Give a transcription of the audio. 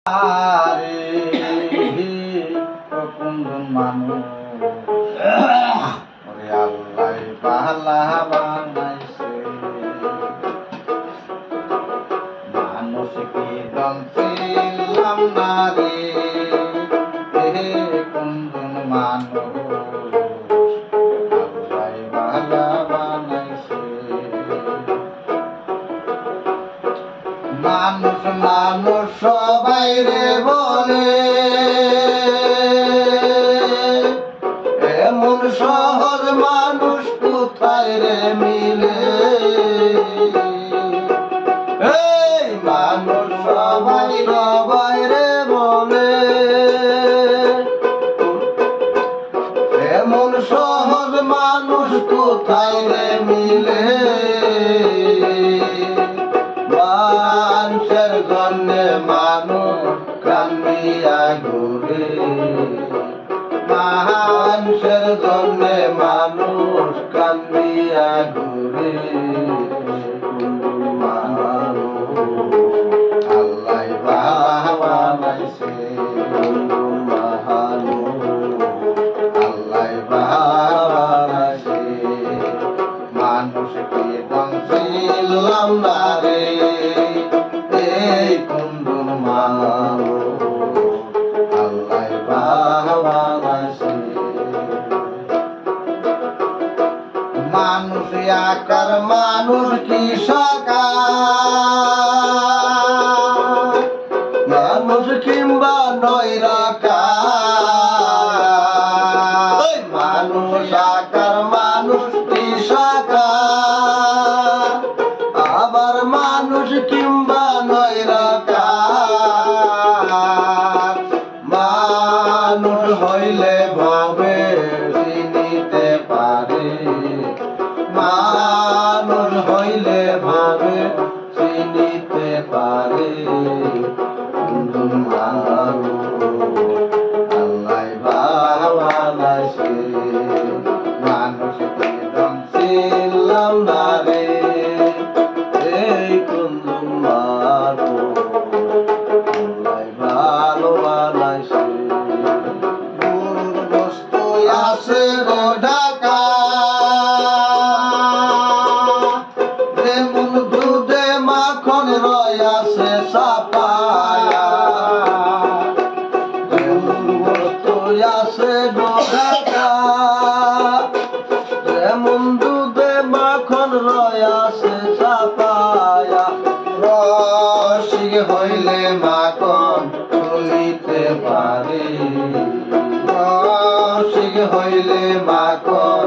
আরে কুন্দন মানুষ ওরে আল্লাহ বালা বানাইছে মানুষ কি দম ছিলাম না রে কুন্দন মানুষ আল্লাহ বালা বানাইছে মানুষ মানুষ সবাই রে বলে এমন সহজ মানুষ কোথায় রে মিলে এই মানুষ সবাই সবাই রে বলে এমন সহজ মানুষ কোথায় রে মিলে মানুষের জন্যে মানুষ কান্দিয়া ঘুরে মানুষের জন্যে মানুষ কান্দিয়া ঘুরে আল্লাহ বানাইছে আল্লাহ বানাইছে মানুষ কি দম ছিলাম না রে এই কুন্দন মানুষ আল্লাহ বানাইছে মানুষ আকার মানুষ কি সাকার মানুষ কিংবা নৈরাকার মানুষ আকার মানুষ কি সাকার আবার মানুষ কিংবা নৈরাকার মানুষ হইলে ভাবে চিনিতে পারে মানুষ হইলে ভাবে চিনিতে পারে কুন্দন মানুষ আল্লাহ বানাইছে মানুষ কি দম ছিলাম না রে এই কুন্দন মানুষ আল্লাহ ভালো বানাইছে গরুর গোস্ত আছে গো ঢাকা যেমন দুধে মাখন রয় আছে চাপায়া গরুর গোস্ত আছে গো ঢাকা যেমন দুধে মাখন রয় আছে চাপায়া রসিক হইলে মাখন তুলিতে পারে রসিক হইলে মাখন